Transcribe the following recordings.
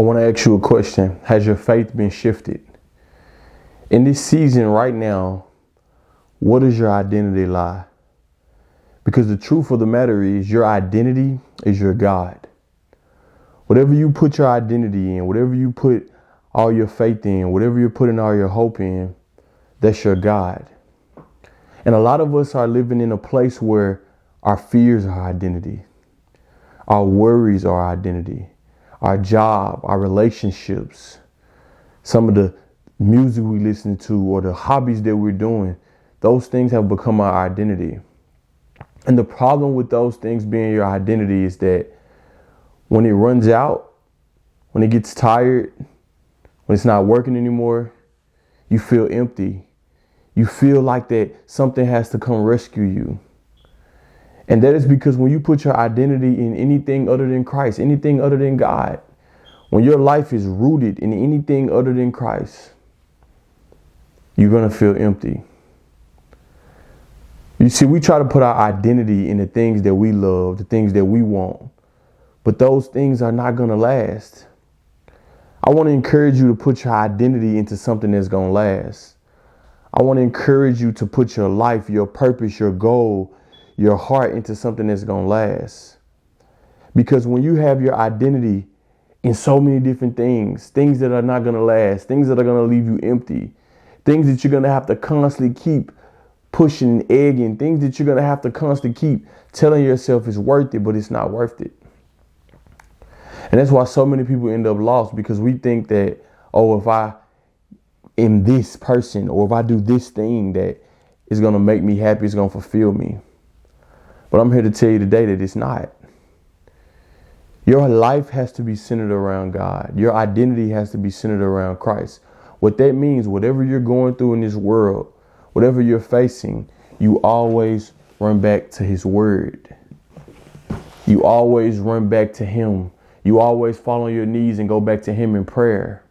want to ask you a question. Has your faith been shifted? In this season right now, what does your identity lie? Because the truth of the matter is your identity is your God. Whatever you put your identity in, whatever you put all your faith in, whatever you're putting all your hope in, that's your God. And a lot of us are living in a place where our fears are identity. Our worries are identity. Our job, our relationships, some of the music we listen to or the hobbies that we're doing, those things have become our identity. And the problem with those things being your identity is that when it runs out, when it gets tired, when it's not working anymore, you feel empty. You feel like that something has to come rescue you. And that is because when you put your identity in anything other than Christ, anything other than God, when your life is rooted in anything other than Christ, you're going to feel empty. You see, we try to put our identity in the things that we love, the things that we want, but those things are not going to last. I want to encourage you to put your identity into something that's going to last. I want to encourage you to put your life, your purpose, your goal, your heart into something that's going to last. Because when you have your identity in so many different things that are not going to last, things that are going to leave you empty, things that you're going to have to constantly keep pushing and egging, things that you're going to have to constantly keep telling yourself is worth it, but it's not worth it. And that's why so many people end up lost, because we think that, oh, if I am this person or if I do this thing that is going to make me happy, it's going to fulfill me. But I'm here to tell you today that it's not. Your life has to be centered around God. Your identity has to be centered around Christ. What that means, whatever you're going through in this world, whatever you're facing, you always run back to His word. You always run back to Him. You always fall on your knees and go back to Him in prayer.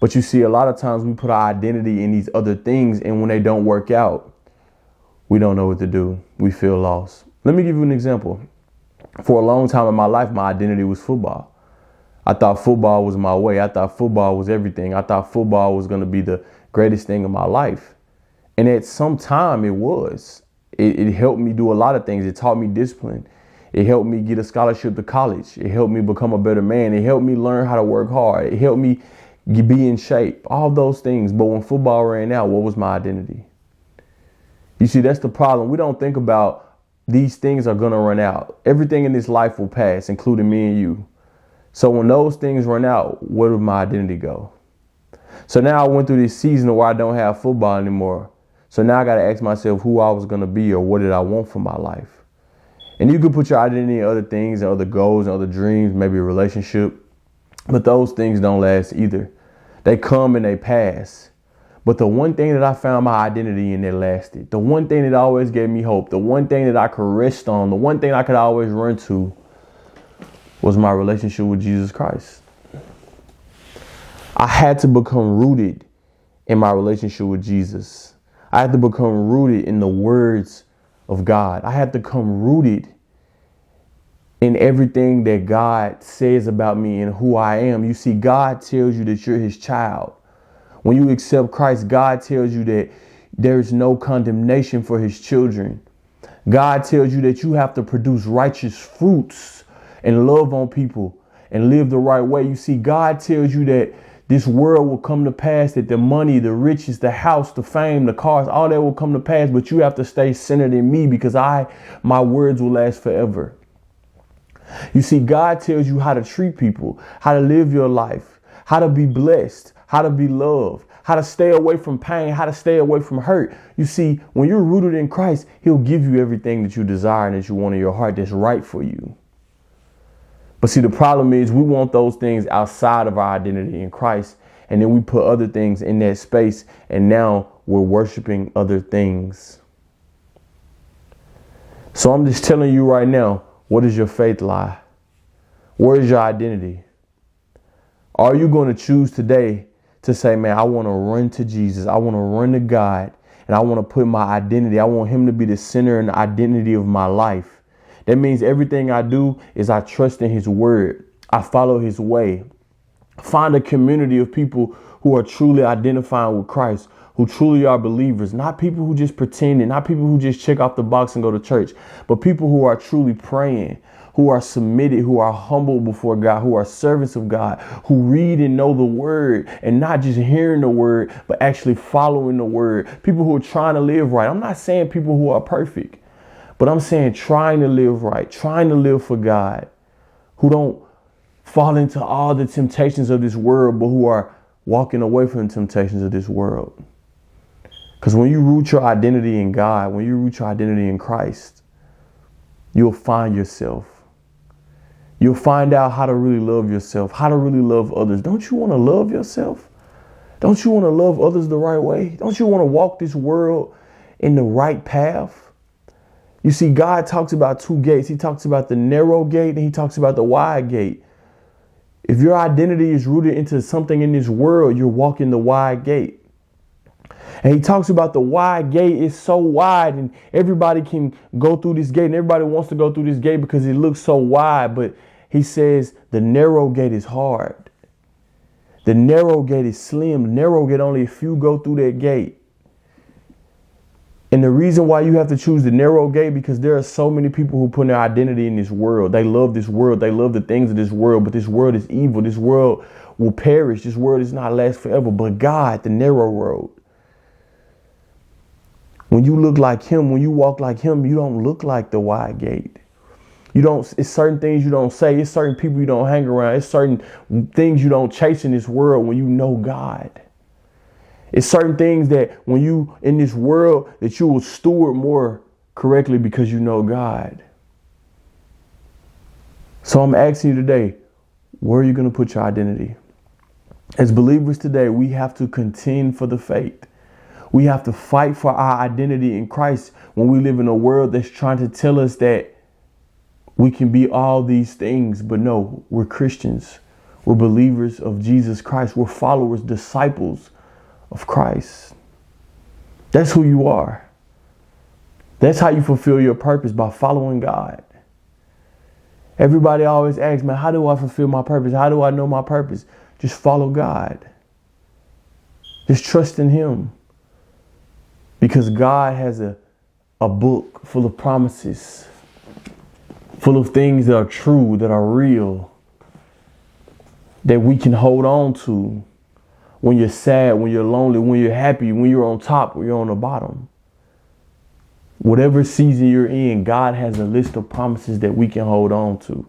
But you see, a lot of times we put our identity in these other things, and when they don't work out, we don't know what to do. We feel lost. Let me give you an example. For a long time in my life, my identity was football. I thought football was my way. I thought football was everything. I thought football was going to be the greatest thing in my life. And at some time it was. It helped me do a lot of things. It taught me discipline. It helped me get a scholarship to college. It helped me become a better man. It helped me learn how to work hard. It helped me be in shape. All those things. But when football ran out, what was my identity? You see, that's the problem. We don't think about these things are going to run out. Everything in this life will pass, including me and you. So when those things run out, where did my identity go? So now I went through this season where I don't have football anymore. So now I got to ask myself who I was going to be or what did I want for my life? And you could put your identity in other things and other goals and other dreams, maybe a relationship. But those things don't last either. They come and they pass. But the one thing that I found my identity in that lasted, the one thing that always gave me hope, the one thing that I could rest on, the one thing I could always run to was my relationship with Jesus Christ. I had to become rooted in my relationship with Jesus. I had to become rooted in the words of God. I had to come rooted in everything that God says about me and who I am. You see, God tells you that you're His child. When you accept Christ, God tells you that there's no condemnation for His children. God tells you that you have to produce righteous fruits and love on people and live the right way. You see, God tells you that this world will come to pass, that the money, the riches, the house, the fame, the cars, all that will come to pass. But you have to stay centered in me because my words will last forever. You see, God tells you how to treat people, how to live your life, how to be blessed, how to be loved, how to stay away from pain, how to stay away from hurt. You see, when you're rooted in Christ, He'll give you everything that you desire and that you want in your heart that's right for you. But see, the problem is we want those things outside of our identity in Christ. And then we put other things in that space. And now we're worshiping other things. So I'm just telling you right now, what does your faith lie? Where is your identity? Are you going to choose today to say, man, I want to run to Jesus. I want to run to God. And I want to put my identity. I want Him to be the center and the identity of my life. That means everything I do is I trust in His word. I follow His way. Find a community of people who are truly identifying with Christ, who truly are believers, not people who just pretend and not people who just check off the box and go to church, but people who are truly praying, who are submitted, who are humble before God, who are servants of God, who read and know the word and not just hearing the word, but actually following the word. People who are trying to live right. I'm not saying people who are perfect, but I'm saying trying to live right, trying to live for God, who don't fall into all the temptations of this world, but who are walking away from the temptations of this world. Because when you root your identity in God, when you root your identity in Christ, you'll find yourself. You'll find out how to really love yourself, how to really love others. Don't you want to love yourself? Don't you want to love others the right way? Don't you want to walk this world in the right path? You see, God talks about two gates. He talks about the narrow gate and he talks about the wide gate. If your identity is rooted into something in this world, you're walking the wide gate. And he talks about the wide gate is so wide and everybody can go through this gate and everybody wants to go through this gate because it looks so wide. But he says the narrow gate is hard. The narrow gate is slim. The narrow gate, only a few go through that gate. And the reason why you have to choose the narrow gate, because there are so many people who put their identity in this world. They love this world. They love the things of this world. But this world is evil. This world will perish. This world is not last forever. But God, the narrow road. When you look like him, when you walk like him, you don't look like the wide gate. It's certain things you don't say. It's certain people you don't hang around. It's certain things you don't chase in this world when you know God. It's certain things that when you in this world that you will steward more correctly because you know God. So I'm asking you today, where are you going to put your identity? As believers today, we have to contend for the faith. We have to fight for our identity in Christ when we live in a world that's trying to tell us that we can be all these things. But no, we're Christians. We're believers of Jesus Christ. We're followers, disciples of Christ. That's who you are. That's how you fulfill your purpose, by following God. Everybody always asks, man, how do I fulfill my purpose? How do I know my purpose? Just follow God. Just trust in him. Because God has a book full of promises, full of things that are true, that are real, that we can hold on to when you're sad, when you're lonely, when you're happy, when you're on top, when you're on the bottom. Whatever season you're in, God has a list of promises that we can hold on to.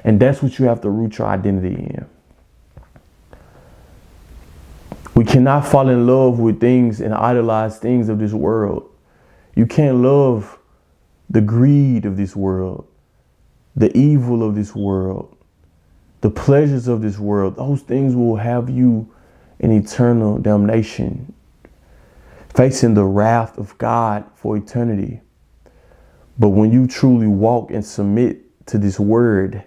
And that's what you have to root your identity in. We cannot fall in love with things and idolize things of this world. You can't love the greed of this world, the evil of this world, the pleasures of this world. Those things will have you in eternal damnation, facing the wrath of God for eternity. But when you truly walk and submit to this word,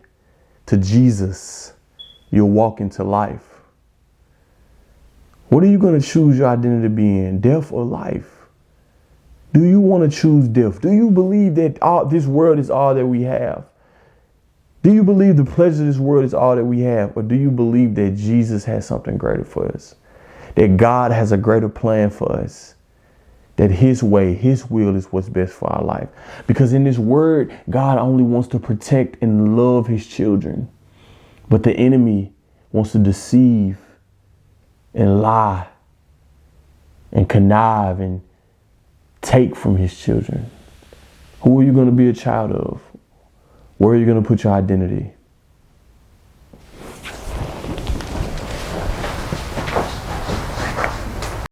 to Jesus, you'll walk into life. What are you going to choose your identity to be in, death or life? Do you want to choose death? Do you believe that this world is all that we have? Do you believe the pleasure of this world is all that we have? Or do you believe that Jesus has something greater for us? That God has a greater plan for us? That his way, his will is what's best for our life? Because in this word, God only wants to protect and love his children. But the enemy wants to deceive and lie and connive and take from his children. Who are you going to be a child of? Where are you going to put your identity?